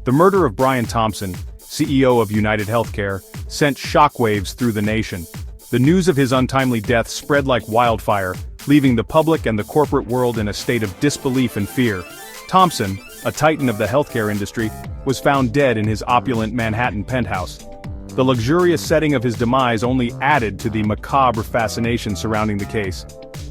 The murder of Brian Thompson, CEO of United Healthcare, sent shockwaves through the nation. The news of his untimely death spread like wildfire, leaving the public and the corporate world in a state of disbelief and fear. Thompson, a titan of the healthcare industry, was found dead in his opulent Manhattan penthouse. The luxurious setting of his demise only added to the macabre fascination surrounding the case.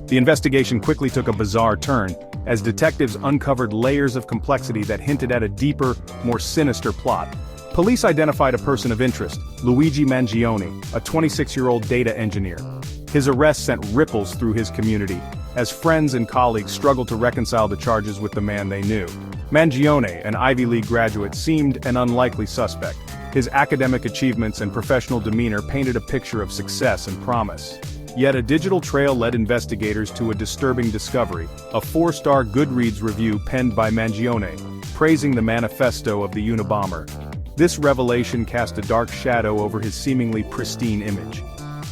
The investigation quickly took a bizarre turn, as detectives uncovered layers of complexity that hinted at a deeper, more sinister plot. Police identified a person of interest, luigiman gione, a 26-year-old data engineer. His arrest sent ripples through his community, as friends and colleagues struggled to reconcile the charges with the man they knew. Mangione, an Ivy League graduate, seemed an unlikely suspect. His academic achievements and professional demeanor painted a picture of success and promise. Yet a digital trail led investigators to a disturbing discovery, a 4-star Goodreads review penned by Mangione, praising the manifesto of the Unabomber. This revelation cast a dark shadow over his seemingly pristine image.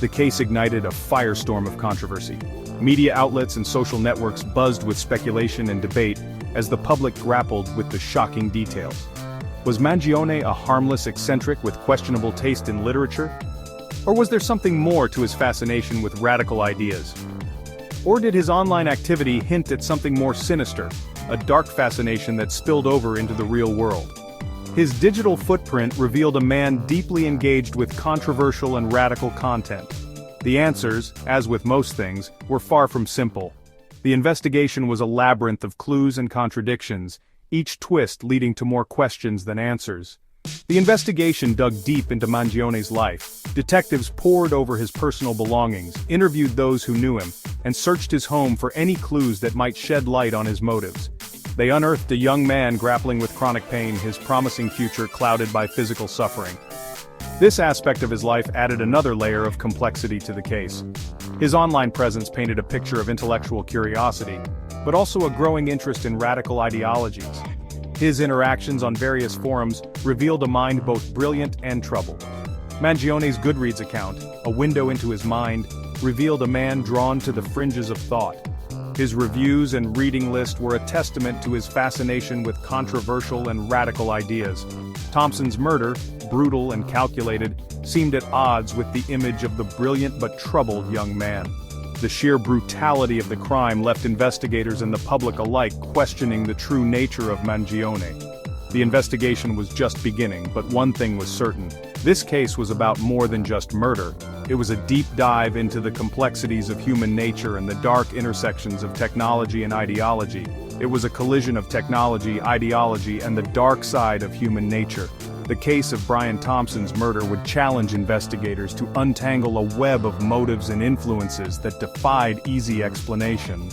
The case ignited a firestorm of controversy. Media outlets and social networks buzzed with speculation and debate as the public grappled with the shocking details. Was Mangione a harmless eccentric with questionable taste in literature? Or was there something more to his fascination with radical ideas? Or did his online activity hint at something more sinister, a dark fascination that spilled over into the real world? His digital footprint revealed a man deeply engaged with controversial and radical content. The answers, as with most things, were far from simple. The investigation was a labyrinth of clues and contradictions, each twist leading to more questions than answers. The investigation dug deep into Mangione's life. Detectives pored over his personal belongings, interviewed those who knew him, and searched his home for any clues that might shed light on his motives. They unearthed a young man grappling with chronic pain, his promising future clouded by physical suffering. This aspect of his life added another layer of complexity to the case. His online presence painted a picture of intellectual curiosity, but also a growing interest in radical ideologies. His interactions on various forums revealed a mind both brilliant and troubled. Mangione's Goodreads account, a window into his mind, revealed a man drawn to the fringes of thought. His reviews and reading list were a testament to his fascination with controversial and radical ideas. Thompson's murder, brutal and calculated, seemed at odds with the image of the brilliant but troubled young man. The sheer brutality of the crime left investigators and the public alike questioning the true nature of Mangione. The investigation was just beginning, but one thing was certain. This case was about more than just murder. It was a deep dive into the complexities of human nature and the dark intersections of technology and ideology. It was a collision of technology, ideology, and the dark side of human nature. The case of Brian Thompson's murder would challenge investigators to untangle a web of motives and influences that defied easy explanation.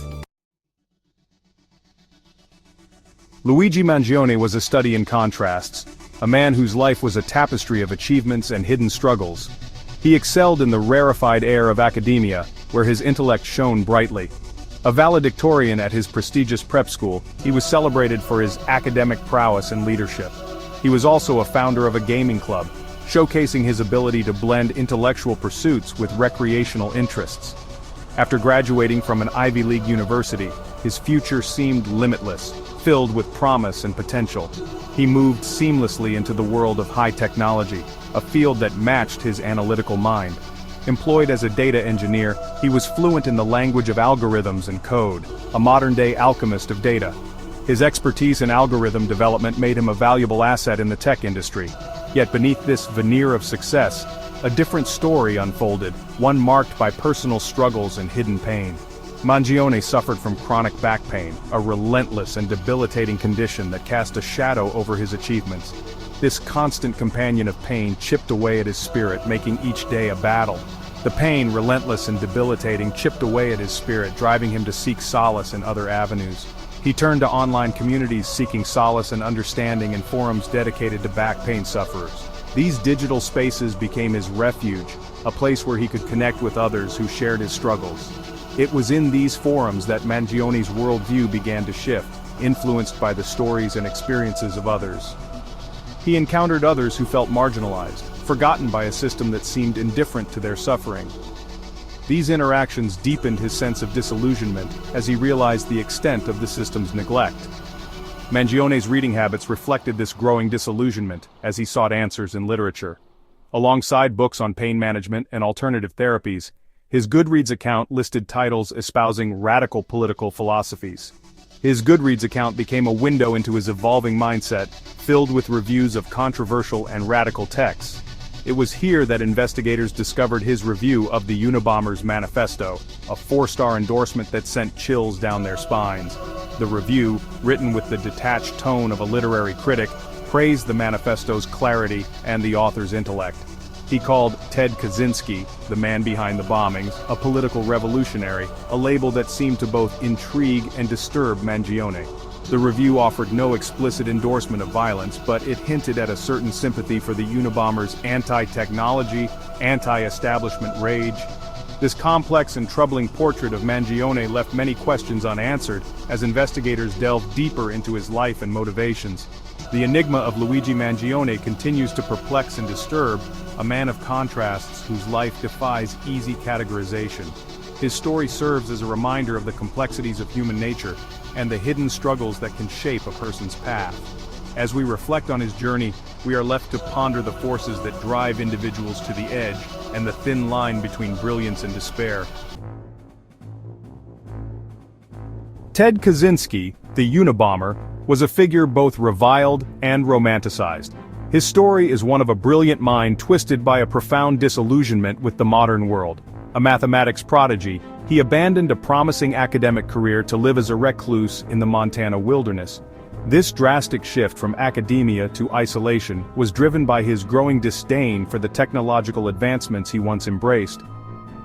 Luigi Mangione was a study in contrasts, a man whose life was a tapestry of achievements and hidden struggles. He excelled in the rarefied air of academia, where his intellect shone brightly. A valedictorian at his prestigious prep school, he was celebrated for his academic prowess and leadership. He was also a founder of a gaming club, showcasing his ability to blend intellectual pursuits with recreational interests. After graduating from an Ivy League university, his future seemed limitless, filled with promise and potential. He moved seamlessly into the world of high technology, a field that matched his analytical mind. Employed as a data engineer, he was fluent in the language of algorithms and code, a modern-day alchemist of data. His expertise in algorithm development made him a valuable asset in the tech industry. Yet beneath this veneer of success, a different story unfolded, one marked by personal struggles and hidden pain. Mangione suffered from chronic back pain, a relentless and debilitating condition that cast a shadow over his achievements. This constant companion of pain chipped away at his spirit, making each day a battle. The pain, relentless and debilitating, chipped away at his spirit, driving him to seek solace in other avenues. He turned to online communities seeking solace and understanding in forums dedicated to back pain sufferers. These digital spaces became his refuge, a place where he could connect with others who shared his struggles. It was in these forums that Mangione's worldview began to shift, influenced by the stories and experiences of others. He encountered others who felt marginalized, forgotten by a system that seemed indifferent to their suffering. These interactions deepened his sense of disillusionment as he realized the extent of the system's neglect. Mangione's reading habits reflected this growing disillusionment as he sought answers in literature. Alongside books on pain management and alternative therapies, his Goodreads account listed titles espousing radical political philosophies. His Goodreads account became a window into his evolving mindset, filled with reviews of controversial and radical texts. It was here that investigators discovered his review of the Unabomber's manifesto, a 4-star endorsement that sent chills down their spines. The review, written with the detached tone of a literary critic, praised the manifesto's clarity and the author's intellect. He called Ted Kaczynski, the man behind the bombings, a political revolutionary, a label that seemed to both intrigue and disturb Mangione. The review offered no explicit endorsement of violence, but it hinted at a certain sympathy for the Unabomber's anti-technology, anti-establishment rage. This complex and troubling portrait of Mangione left many questions unanswered as investigators delved deeper into his life and motivations. The enigma of Luigi Mangione continues to perplex and disturb, a man of contrasts whose life defies easy categorization. His story serves as a reminder of the complexities of human nature and the hidden struggles that can shape a person's path. As we reflect on his journey, we are left to ponder the forces that drive individuals to the edge and the thin line between brilliance and despair. Ted Kaczynski, the Unabomber, was a figure both reviled and romanticized. His story is one of a brilliant mind twisted by a profound disillusionment with the modern world. A mathematics prodigy, he abandoned a promising academic career to live as a recluse in the Montana wilderness. This drastic shift from academia to isolation was driven by his growing disdain for the technological advancements he once embraced.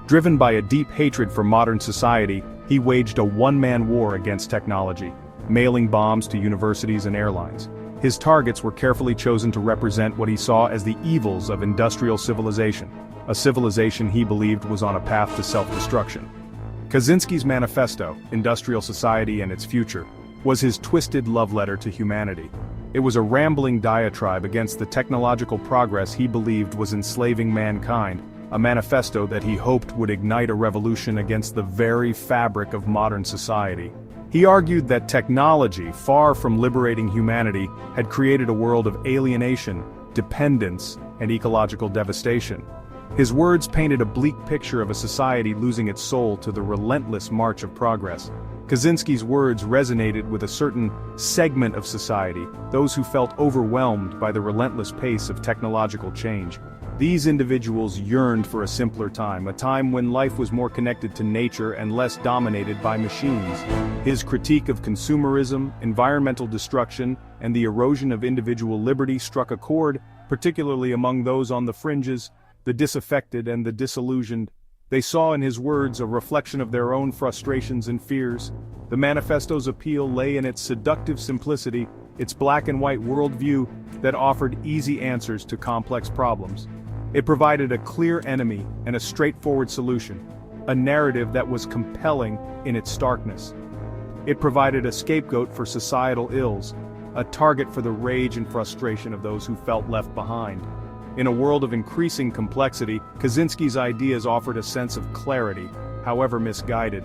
Driven by a deep hatred for modern society, he waged a one-man war against technology, mailing bombs to universities and airlines. His targets were carefully chosen to represent what he saw as the evils of industrial civilization, a civilization he believed was on a path to self-destruction. Kaczynski's manifesto, Industrial Society and Its Future, was his twisted love letter to humanity. It was a rambling diatribe against the technological progress he believed was enslaving mankind, a manifesto that he hoped would ignite a revolution against the very fabric of modern society. He argued that technology, far from liberating humanity, had created a world of alienation, dependence, and ecological devastation. His words painted a bleak picture of a society losing its soul to the relentless march of progress. Kaczynski's words resonated with a certain segment of society, those who felt overwhelmed by the relentless pace of technological change. These individuals yearned for a simpler time, a time when life was more connected to nature and less dominated by machines. His critique of consumerism, environmental destruction, and the erosion of individual liberty struck a chord, particularly among those on the fringes, the disaffected and the disillusioned. They saw in his words a reflection of their own frustrations and fears. The manifesto's appeal lay in its seductive simplicity, its black and white worldview that offered easy answers to complex problems. It provided a clear enemy and a straightforward solution, a narrative that was compelling in its starkness. It provided a scapegoat for societal ills, a target for the rage and frustration of those who felt left behind. In a world of increasing complexity, Kaczynski's ideas offered a sense of clarity, however misguided.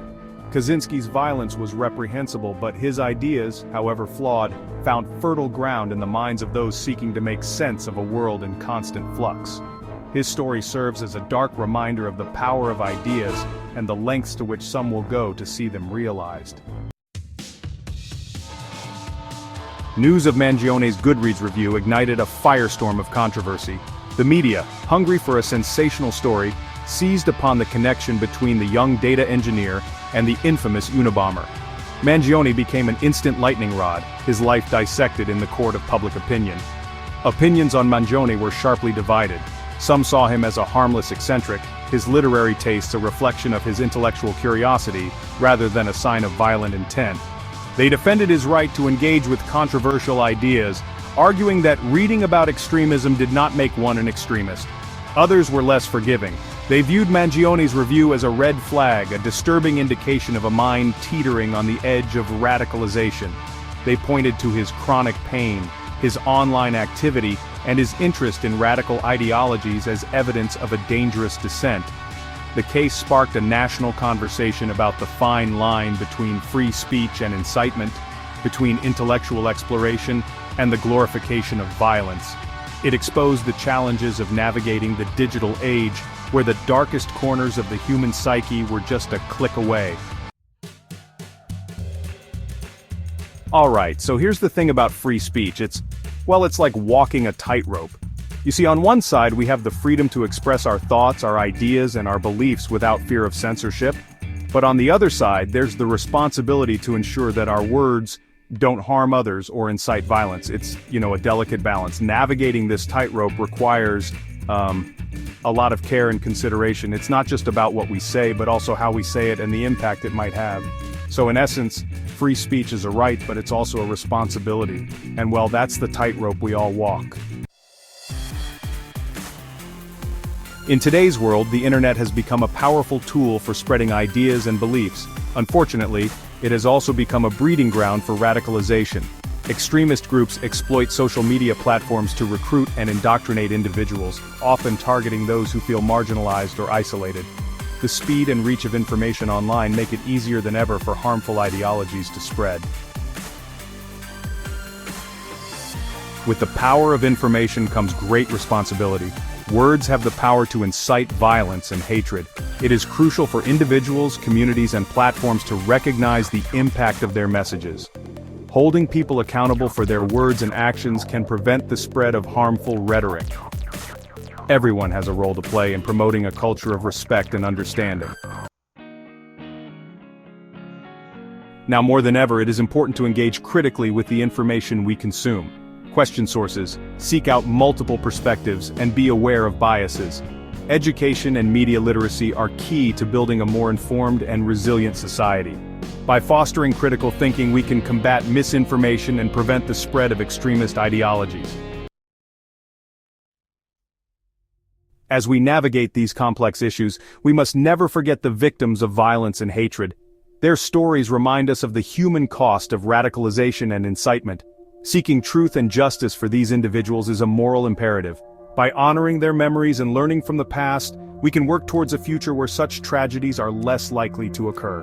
Kaczynski's violence was reprehensible, but his ideas, however flawed, found fertile ground in the minds of those seeking to make sense of a world in constant flux. His story serves as a dark reminder of the power of ideas and the lengths to which some will go to see them realized. News of Mangione's Goodreads review ignited a firestorm of controversy. The media, hungry for a sensational story, seized upon the connection between the young data engineer and the infamous Unabomber. Mangione became an instant lightning rod, his life dissected in the court of public opinion. Opinions on Mangione were sharply divided. Some saw him as a harmless eccentric, his literary tastes a reflection of his intellectual curiosity, rather than a sign of violent intent. They defended his right to engage with controversial ideas, arguing that reading about extremism did not make one an extremist. Others were less forgiving. They viewed Mangione's review as a red flag, a disturbing indication of a mind teetering on the edge of radicalization. They pointed to his chronic pain, his online activity, and his interest in radical ideologies as evidence of a dangerous descent. The case sparked a national conversation about the fine line between free speech and incitement. between intellectual exploration and the glorification of violence. It exposed the challenges of navigating the digital age, where the darkest corners of the human psyche were just a click away. Alright, so here's the thing about free speech. It's like walking a tightrope. You see, on one side we have the freedom to express our thoughts, our ideas, and our beliefs without fear of censorship. But on the other side, there's the responsibility to ensure that our words don't harm others or incite violence. It's, a delicate balance. Navigating this tightrope requires a lot of care and consideration. It's not just about what we say, but also how we say it and the impact it might have. So in essence, free speech is a right, but it's also a responsibility. And well, that's the tightrope we all walk. In today's world, the internet has become a powerful tool for spreading ideas and beliefs. Unfortunately, it has also become a breeding ground for radicalization. Extremist groups exploit social media platforms to recruit and indoctrinate individuals, often targeting those who feel marginalized or isolated. The speed and reach of information online make it easier than ever for harmful ideologies to spread. With the power of information comes great responsibility. Words have the power to incite violence and hatred. It is crucial for individuals, communities, and platforms to recognize the impact of their messages. Holding people accountable for their words and actions can prevent the spread of harmful rhetoric. Everyone has a role to play in promoting a culture of respect and understanding. Now more than ever, it is important to engage critically with the information we consume. Question sources, seek out multiple perspectives, and be aware of biases. Education and media literacy are key to building a more informed and resilient society. By fostering critical thinking, we can combat misinformation and prevent the spread of extremist ideologies. As we navigate these complex issues, we must never forget the victims of violence and hatred. Their stories remind us of the human cost of radicalization and incitement. Seeking truth and justice for these individuals is a moral imperative. By honoring their memories and learning from the past, we can work towards a future where such tragedies are less likely to occur.